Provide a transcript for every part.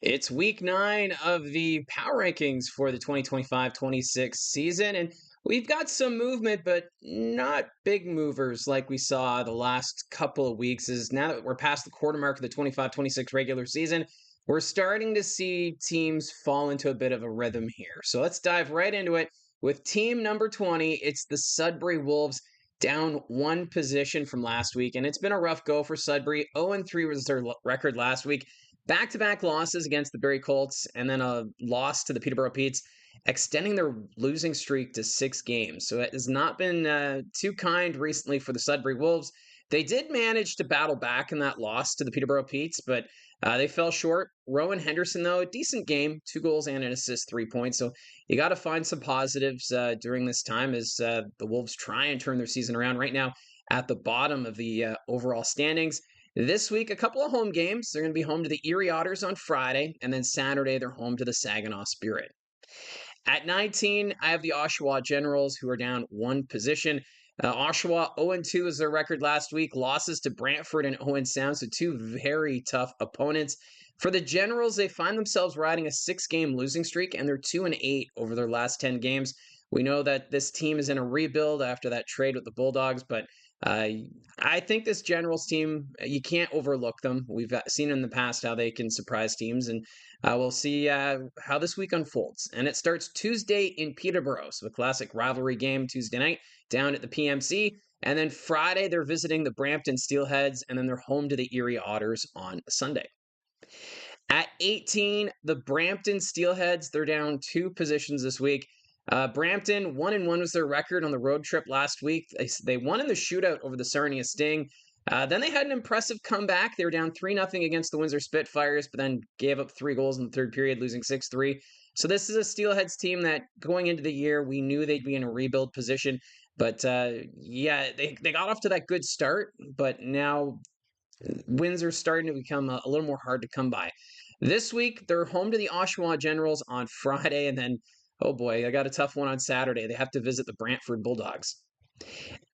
It's week 9 of the power rankings for the 2025-26 season, and we've got some movement, but not big movers like we saw the last couple of weeks. Is now that we're past the quarter mark of the 25-26 regular season, we're starting to see teams fall into a bit of a rhythm here. So let's dive right into it with team number 20. It's the Sudbury Wolves, down one position from last week, and it's been a rough go for Sudbury. 0-3 was their record last week. Back-to-back losses against the Barrie Colts and then a loss to the Peterborough Petes, extending their losing streak to 6 games. So it has not been too kind recently for the Sudbury Wolves. They did manage to battle back in that loss to the Peterborough Petes, but they fell short. Rowan Henderson, though, a decent game, 2 goals and an assist, 3 points. So you got to find some positives during this time as the Wolves try and turn their season around. Right now, at the bottom of the overall standings. This week, a couple of home games. They're going to be home to the Erie Otters on Friday, and then Saturday, they're home to the Saginaw Spirit. At 19, I have the Oshawa Generals, who are down one position. Oshawa 0-2 is their record last week. Losses to Brantford and Owen Sound, so two very tough opponents. For the Generals, they find themselves riding a 6-game losing streak, and they're 2-8 over their last 10 games. We know that this team is in a rebuild after that trade with the Bulldogs, but uh, I think this Generals team, you can't overlook them. We've seen in the past how they can surprise teams, and we'll see how this week unfolds. And it starts Tuesday in Peterborough, so a classic rivalry game Tuesday night down at the PMC. And then Friday, they're visiting the Brampton Steelheads, and then they're home to the Erie Otters on Sunday. At 18, the Brampton Steelheads, they're down 2 positions this week. Brampton, 1-1 was their record on the road trip last week. They won in the shootout over the Sarnia Sting. Then they had an impressive comeback. They were down 3-0 against the Windsor Spitfires, but then gave up 3 goals in the third period, losing 6-3. So this is a Steelheads team that going into the year, we knew they'd be in a rebuild position. But they got off to that good start, but now Windsor's starting to become a little more hard to come by. This week, they're home to the Oshawa Generals on Friday, and then, oh boy, I got a tough one on Saturday. They have to visit the Brantford Bulldogs.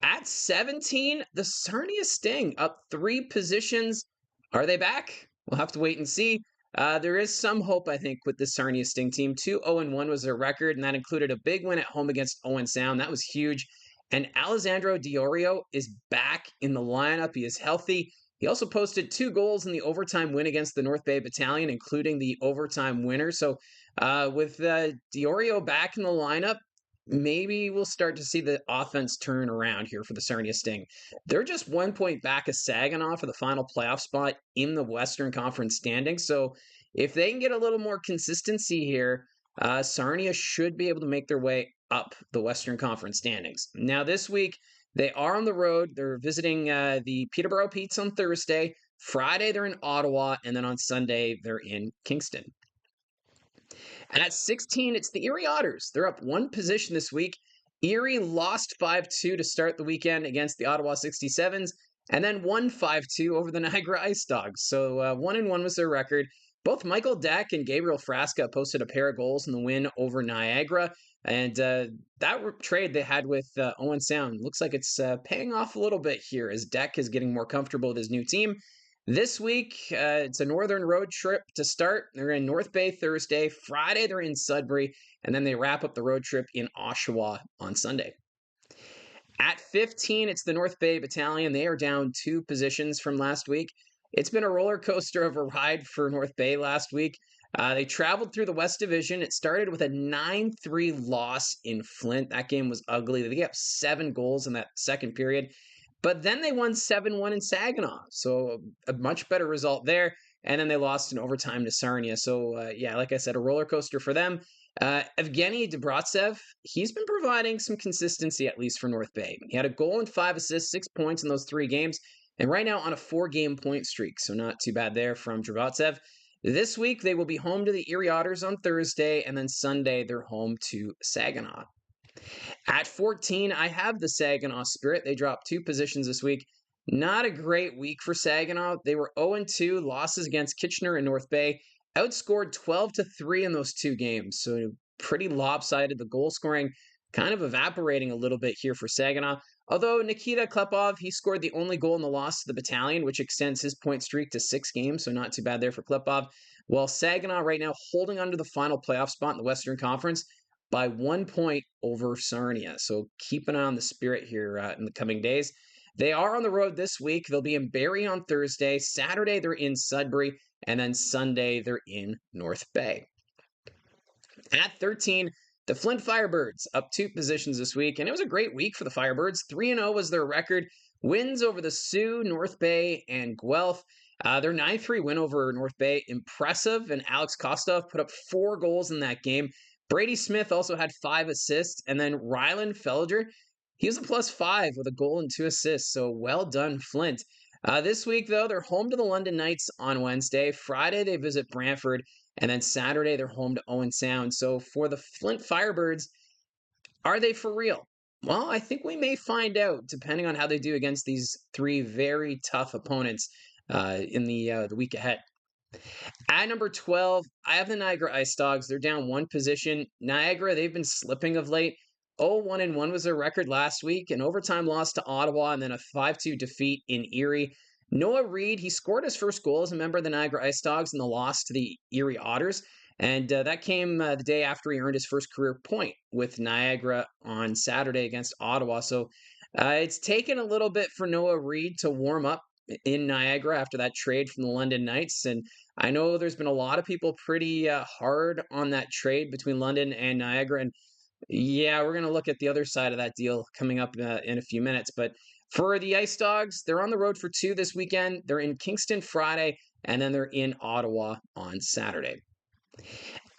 At 17, the Sarnia Sting up 3 positions. Are they back? We'll have to wait and see. There is some hope, I think, with the Sarnia Sting team. 2-0-1 was their record, and that included a big win at home against Owen Sound. That was huge. And Alessandro Diorio is back in the lineup. He is healthy. He also posted 2 goals in the overtime win against the North Bay Battalion, including the overtime winner. So with Diorio back in the lineup, maybe we'll start to see the offense turn around here for the Sarnia Sting. They're just 1 point back of Saginaw for the final playoff spot in the Western Conference standings. So if they can get a little more consistency here, Sarnia should be able to make their way up the Western Conference standings. Now this week, they are on the road. They're visiting the Peterborough Petes on Thursday. Friday, they're in Ottawa. And then on Sunday, they're in Kingston. And at 16, it's the Erie Otters. They're up 1 position this week. Erie lost 5-2 to start the weekend against the Ottawa 67s and then won 5-2 over the Niagara Ice Dogs. So 1-1 was their record. Both Michael Deck and Gabriel Frasca posted a pair of goals in the win over Niagara. And that trade they had with Owen Sound looks like it's paying off a little bit here as Deck is getting more comfortable with his new team. This week, it's a northern road trip to start. They're in North Bay Thursday. Friday, they're in Sudbury. And then they wrap up the road trip in Oshawa on Sunday. At 15, it's the North Bay Battalion. They are down 2 positions from last week. It's been a roller coaster of a ride for North Bay last week. They traveled through the West Division. It started with a 9-3 loss in Flint. That game was ugly. They gave up 7 goals in that second period. But then they won 7-1 in Saginaw. So a much better result there. And then they lost in overtime to Sarnia. So, like I said, a roller coaster for them. Evgeny Debratsev, he's been providing some consistency, at least for North Bay. He had a goal and 5 assists, 6 points in those 3 games. And right now on a 4-game point streak. So not too bad there from Debratsev. This week, they will be home to the Erie Otters on Thursday. And then Sunday, they're home to Saginaw. At 14, I have the Saginaw Spirit. They dropped 2 positions this week. Not a great week for Saginaw. They were 0-2, losses against Kitchener and North Bay. Outscored 12-3 in those 2 games. So pretty lopsided. The goal scoring kind of evaporating a little bit here for Saginaw. Although Nikita Klepov, he scored the only goal in the loss to the Battalion, which extends his point streak to 6 games, so not too bad there for Klepov. While Saginaw right now holding on to the final playoff spot in the Western Conference by 1 point over Sarnia. So keep an eye on the Spirit here in the coming days. They are on the road this week. They'll be in Barrie on Thursday. Saturday, they're in Sudbury. And then Sunday, they're in North Bay. At 13, the Flint Firebirds up 2 positions this week, and it was a great week for the Firebirds. 3-0 was their record. Wins over the Sioux, North Bay, and Guelph. Their 9-3 win over North Bay, impressive, and Alex Kostov put up 4 goals in that game. Brady Smith also had 5 assists, and then Rylan Felger, he was a +5 with a goal and 2 assists, so well done, Flint. This week, though, they're home to the London Knights on Wednesday. Friday, they visit Brantford. And then Saturday, they're home to Owen Sound. So for the Flint Firebirds, are they for real? Well, I think we may find out, depending on how they do against these 3 very tough opponents in the week ahead. At number 12, I have the Niagara Ice Dogs. They're down 1 position. Niagara, they've been slipping of late. 0-1-1 was their record last week, an overtime loss to Ottawa, and then a 5-2 defeat in Erie. Noah Reid, he scored his first goal as a member of the Niagara Ice Dogs in the loss to the Erie Otters, and that came the day after he earned his first career point with Niagara on Saturday against Ottawa. So it's taken a little bit for Noah Reid to warm up in Niagara after that trade from the London Knights, and I know there's been a lot of people pretty hard on that trade between London and Niagara, and yeah, we're going to look at the other side of that deal coming up in a few minutes. But for the Ice Dogs, they're on the road for 2 this weekend. They're in Kingston Friday, and then they're in Ottawa on Saturday.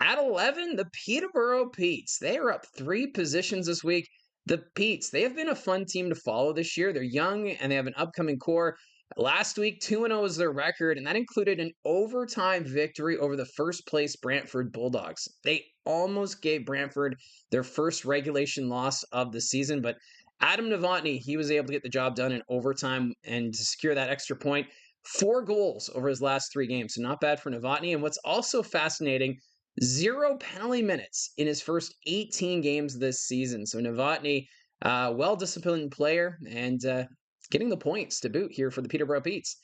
At 11, the Peterborough Petes. They are up 3 positions this week. The Petes, they have been a fun team to follow this year. They're young, and they have an upcoming core. Last week, 2-0 was their record, and that included an overtime victory over the first-place Brantford Bulldogs. They almost gave Brantford their first regulation loss of the season, but Adam Novotny, he was able to get the job done in overtime and to secure that extra point. 4 goals over his last 3 games, so not bad for Novotny. And what's also fascinating, 0 penalty minutes in his first 18 games this season. So Novotny, well-disciplined player, and getting the points to boot here for the Peterborough Petes.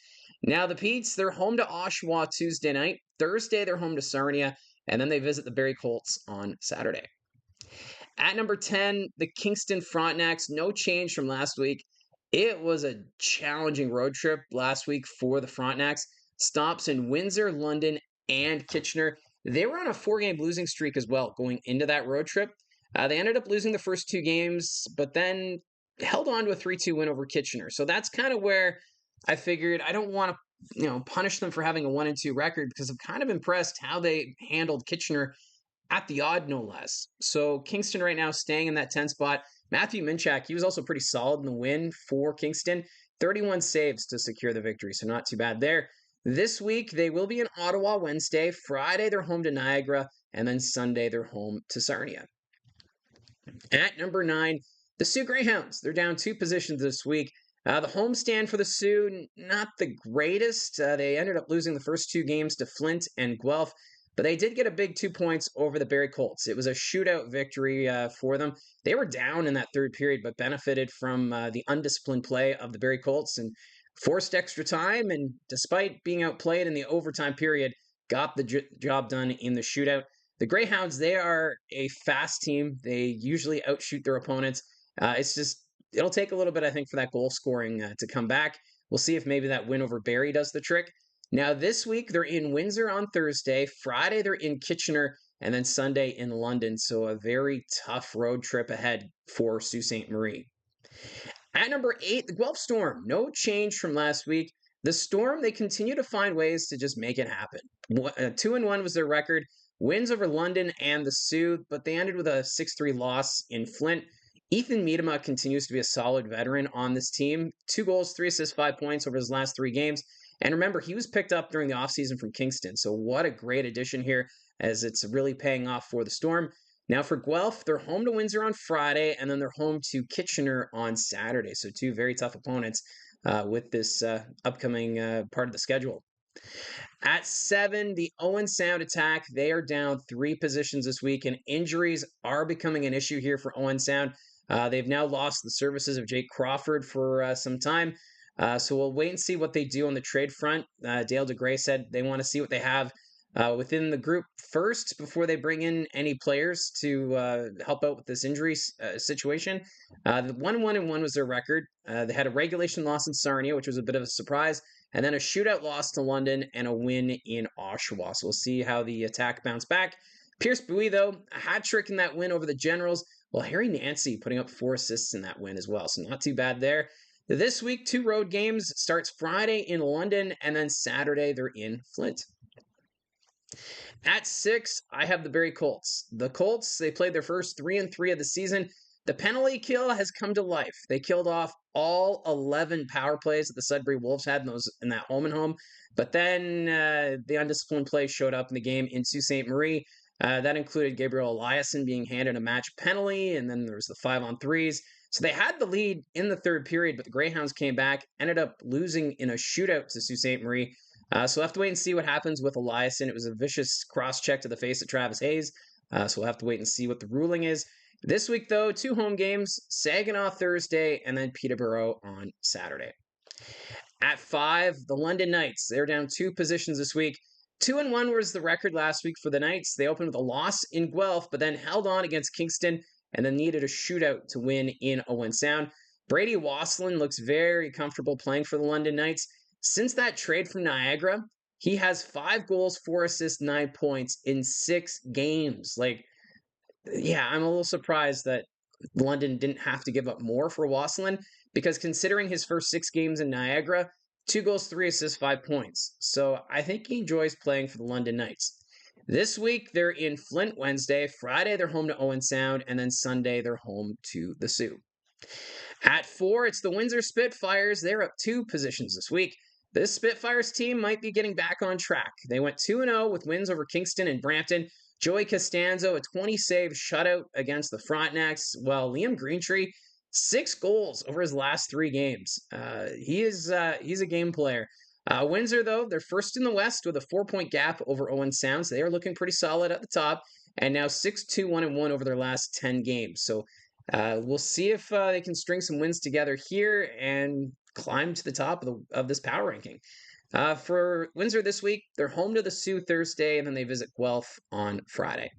Now, the Petes, they're home to Oshawa Tuesday night. Thursday, they're home to Sarnia, and then they visit the Barrie Colts on Saturday. At number 10, the Kingston Frontenacs. No change from last week. It was a challenging road trip last week for the Frontenacs. Stops in Windsor, London, and Kitchener. They were on a 4-game losing streak as well going into that road trip. They ended up losing the first 2 games, but then held on to a 3-2 win over Kitchener. So that's kind of where I figured I don't want to, punish them for having a 1-2 record, because I'm kind of impressed how they handled Kitchener at the odd, no less. So Kingston right now staying in that 10 spot. Matthew Minchak, he was also pretty solid in the win for Kingston. 31 saves to secure the victory, so not too bad there. This week, they will be in Ottawa Wednesday. Friday, they're home to Niagara. And then Sunday, they're home to Sarnia. At number 9, the Sioux Greyhounds. They're down 2 positions this week. The homestand for the Sioux, not the greatest. They ended up losing the first 2 games to Flint and Guelph, but they did get a big 2 points over the Barrie Colts. It was a shootout victory for them. They were down in that third period, but benefited from the undisciplined play of the Barrie Colts and forced extra time. And despite being outplayed in the overtime period, got the job done in the shootout. The Greyhounds, they are a fast team. They usually outshoot their opponents. It'll take a little bit, I think, for that goal scoring to come back. We'll see if maybe that win over Barrie does the trick. Now, this week, they're in Windsor on Thursday. Friday, they're in Kitchener, and then Sunday in London. So a very tough road trip ahead for Sault Ste. Marie. At number 8, the Guelph Storm. No change from last week. The Storm, they continue to find ways to just make it happen. 2-1 was their record. Wins over London and the Sioux, but they ended with a 6-3 loss in Flint. Ethan Miedema continues to be a solid veteran on this team. 2 goals, 3 assists, 5 points over his last 3 games. And remember, he was picked up during the offseason from Kingston. So what a great addition here, as it's really paying off for the Storm. Now for Guelph, they're home to Windsor on Friday, and then they're home to Kitchener on Saturday. So 2 very tough opponents with this upcoming part of the schedule. At 7, the Owen Sound Attack. They are down 3 positions this week, and injuries are becoming an issue here for Owen Sound. They've now lost the services of Jake Crawford for some time. So we'll wait and see what they do on the trade front. Dale DeGray said they want to see what they have within the group first before they bring in any players to help out with this injury situation. The 1-1-1 was their record. They had a regulation loss in Sarnia, which was a bit of a surprise, and then a shootout loss to London and a win in Oshawa. So we'll see how the attack bounce back. Pierce Bowie, though, a hat trick in that win over the Generals. Well, Harry Nancy putting up 4 assists in that win as well, so not too bad there. This week, 2 road games. Starts Friday in London, and then Saturday they're in Flint. At 6, I have the Barrie Colts. The Colts, they played their first 3-3 of the season. The penalty kill has come to life. They killed off all 11 power plays that the Sudbury Wolves had in that home and home. But then the undisciplined play showed up in the game in Sault Ste. Marie. That included Gabriel Eliasson being handed a match penalty, and then there was the 5-on-3s. So they had the lead in the third period, but the Greyhounds came back, ended up losing in a shootout to Sault Ste. Marie. So we'll have to wait and see what happens with Eliasson. It was a vicious cross-check to the face of Travis Hayes. So we'll have to wait and see what the ruling is. This week, though, 2 home games, Saginaw Thursday, and then Peterborough on Saturday. At 5, the London Knights. They're down 2 positions this week. 2-1 was the record last week for the Knights. They opened with a loss in Guelph, but then held on against Kingston and then needed a shootout to win in Owen Sound. Brady Wasselin looks very comfortable playing for the London Knights. Since that trade from Niagara, he has 5 goals, 4 assists, 9 points in 6 games. I'm a little surprised that London didn't have to give up more for Wasselin, because considering his first 6 games in Niagara, 2 goals, 3 assists, 5 points. So I think he enjoys playing for the London Knights. This week, they're in Flint Wednesday. Friday, they're home to Owen Sound. And then Sunday, they're home to the Sioux. At 4, it's the Windsor Spitfires. They're up 2 positions this week. This Spitfires team might be getting back on track. They went 2-0 with wins over Kingston and Brampton. Joey Costanzo, a 20-save shutout against the Frontenacs, while Liam Greentree, 6 goals over his last 3 games. He's a game player. Windsor, though, they're first in the West with a 4-point gap over Owen Sound, so they are looking pretty solid at the top, and now 6-2-1-1 over their last 10 games. So we'll see if they can string some wins together here and climb to the top of this power ranking. For Windsor this week, they're home to the Sioux Thursday, and then they visit Guelph on Friday.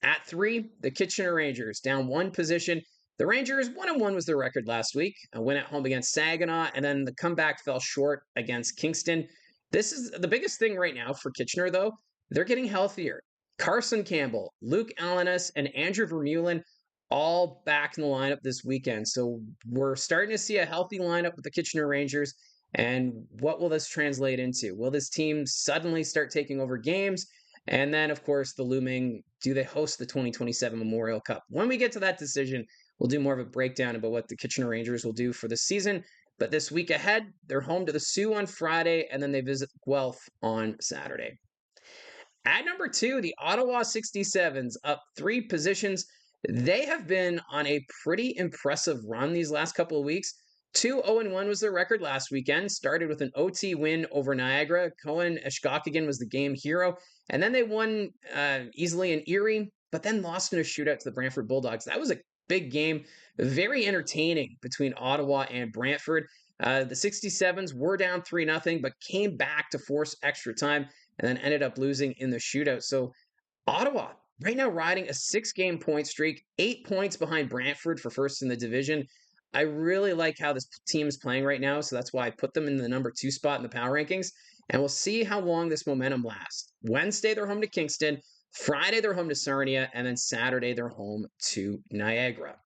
At 3, the Kitchener Rangers, down 1 position. The Rangers, 1-1 was their record last week. A win at home against Saginaw, and then the comeback fell short against Kingston. This is the biggest thing right now for Kitchener, though. They're getting healthier. Carson Campbell, Luke Alanis, and Andrew Vermeulen all back in the lineup this weekend. So we're starting to see a healthy lineup with the Kitchener Rangers. And what will this translate into? Will this team suddenly start taking over games? And then, of course, the looming, do they host the 2027 Memorial Cup? When we get to that decision, we'll do more of a breakdown about what the Kitchener Rangers will do for the season. But this week ahead, they're home to the Sioux on Friday, and then they visit Guelph on Saturday. At number 2, the Ottawa 67s, up 3 positions. They have been on a pretty impressive run these last couple of weeks. 2-0-1 was their record last weekend. Started with an OT win over Niagara. Cohen Eshkokigan was the game hero. And then they won easily in Erie, but then lost in a shootout to the Brantford Bulldogs. That was a big game. Very entertaining between Ottawa and Brantford. The 67s were down 3-0, but came back to force extra time and then ended up losing in the shootout. So Ottawa, right now riding a 6-game point streak, 8 points behind Brantford for first in the division. I really like how this team is playing right now, so that's why I put them in the number 2 spot in the power rankings, and we'll see how long this momentum lasts. Wednesday, they're home to Kingston. Friday, they're home to Sarnia, and then Saturday, they're home to Niagara.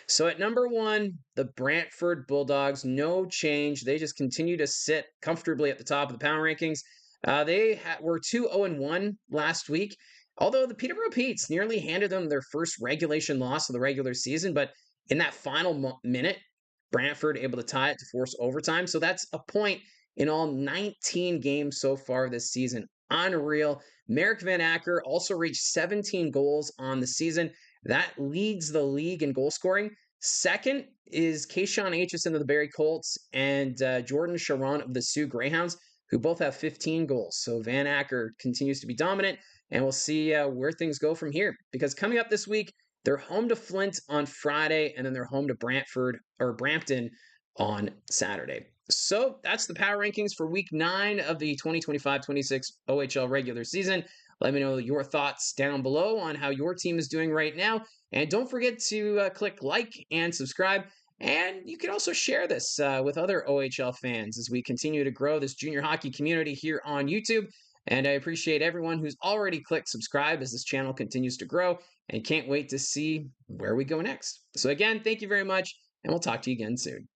So at number 1, the Brantford Bulldogs, no change. They just continue to sit comfortably at the top of the power rankings. They were 2-0-1 last week, although the Peterborough Petes nearly handed them their first regulation loss of the regular season, but in that final minute, Brantford able to tie it to force overtime. So that's a point in all 19 games so far this season. Unreal. Merrick Van Acker also reached 17 goals on the season. That leads the league in goal scoring. Second is Kayshawn Aitchison of the Barrie Colts and Jordan Sharon of the Sioux Greyhounds, who both have 15 goals. So Van Acker continues to be dominant, and we'll see where things go from here. Because coming up this week, They're home to Flint on Friday, and then they're home to Brantford or Brampton on Saturday. So that's the power rankings for week 9 of the 2025-26 OHL regular season. Let me know your thoughts down below on how your team is doing right now. And don't forget to click like and subscribe. And you can also share this with other OHL fans as we continue to grow this junior hockey community here on YouTube. And I appreciate everyone who's already clicked subscribe as this channel continues to grow and can't wait to see where we go next. So, again, thank you very much, and we'll talk to you again soon.